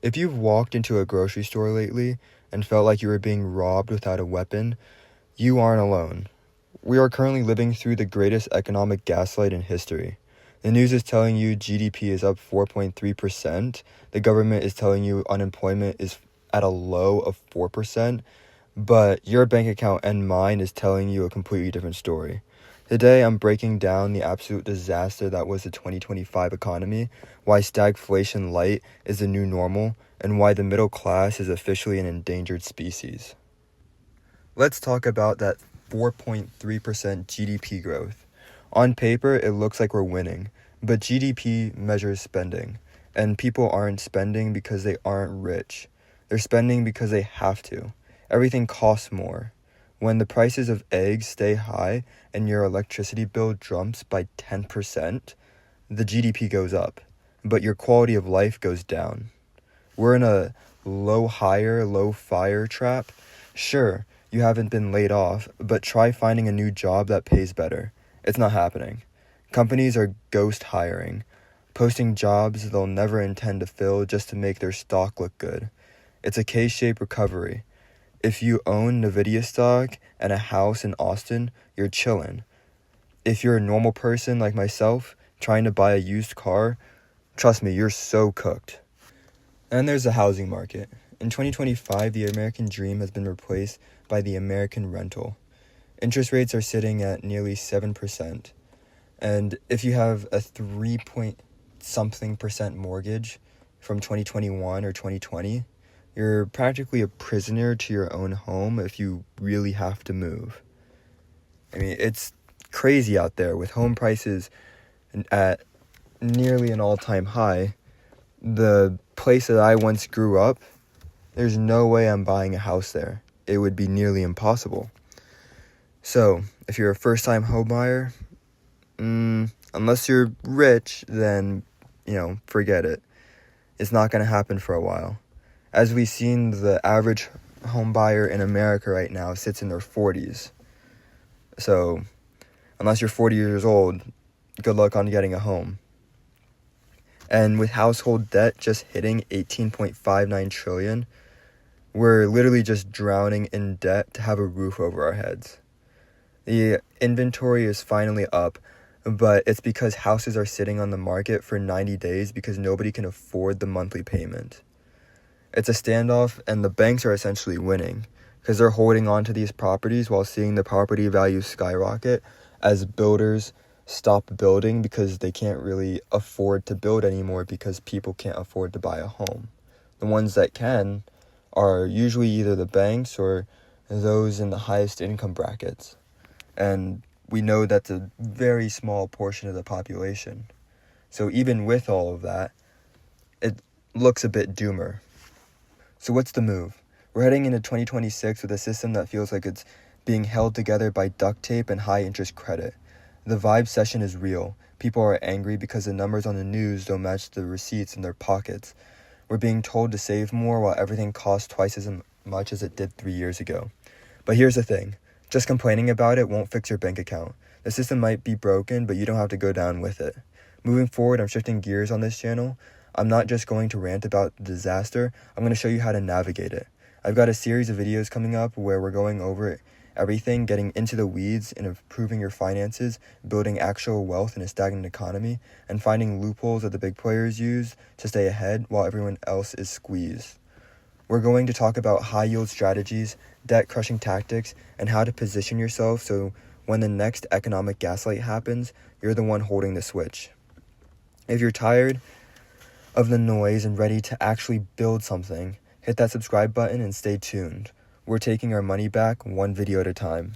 If you've walked into a grocery store lately and felt like you were being robbed without a weapon, you aren't alone. We are currently living through the greatest economic gaslight in history. The news is telling you GDP is up 4.3%. The government is telling you unemployment is at a low of 4%, but your bank account and mine is telling you a completely different story. Today, I'm breaking down the absolute disaster that was the 2025 economy, why stagflation light is the new normal, and why the middle class is officially an endangered species. Let's talk about that 4.3% GDP growth. On paper, it looks like we're winning, but GDP measures spending, and people aren't spending because they aren't rich. They're spending because they have to. Everything costs more. When the prices of eggs stay high and your electricity bill jumps by 10%, the GDP goes up, but your quality of life goes down. We're in a low hire, low fire trap. Sure, you haven't been laid off, but try finding a new job that pays better. It's not happening. Companies are ghost hiring, posting jobs they'll never intend to fill just to make their stock look good. It's a K-shaped recovery. If you own NVIDIA stock and a house in Austin, you're chillin'. If you're a normal person like myself, trying to buy a used car, trust me, you're so cooked. And there's the housing market. In 2025, the American dream has been replaced by the American rental. Interest rates are sitting at nearly 7%. And if you have a 3-point-something% mortgage from 2021 or 2020, you're practically a prisoner to your own home if you really have to move. I mean, it's crazy out there with home prices at nearly an all-time high. The place that I once grew up, there's no way I'm buying a house there. It would be nearly impossible. So, if you're a first-time home buyer, unless you're rich, then, forget it. It's not going to happen for a while. As we've seen, the average home buyer in America right now sits in their 40s. So, unless you're 40 years old, good luck on getting a home. And with household debt just hitting $18.59 trillion, we're literally just drowning in debt to have a roof over our heads. The inventory is finally up, but it's because houses are sitting on the market for 90 days because nobody can afford the monthly payment. It's a standoff, and the banks are essentially winning because they're holding on to these properties while seeing the property values skyrocket as builders stop building because they can't really afford to build anymore because people can't afford to buy a home. The ones that can are usually either the banks or those in the highest income brackets. And we know that's a very small portion of the population. So even with all of that, it looks a bit doomer. So what's the move? We're heading into 2026 with a system that feels like it's being held together by duct tape and high interest credit. The vibe session is real. People are angry because the numbers on the news don't match the receipts in their pockets. We're being told to save more while everything costs twice as much as it did 3 years ago. But here's the thing. Just complaining about it won't fix your bank account. The system might be broken, but you don't have to go down with it. Moving forward, I'm shifting gears on this channel. I'm not just going to rant about the disaster, I'm going to show you how to navigate it. I've got a series of videos coming up where we're going over everything, getting into the weeds and improving your finances, building actual wealth in a stagnant economy, and finding loopholes that the big players use to stay ahead while everyone else is squeezed. We're going to talk about high-yield strategies, debt-crushing tactics, and how to position yourself so when the next economic gaslight happens, you're the one holding the switch. If you're tired of the noise and ready to actually build something, hit that subscribe button and stay tuned. We're taking our money back one video at a time.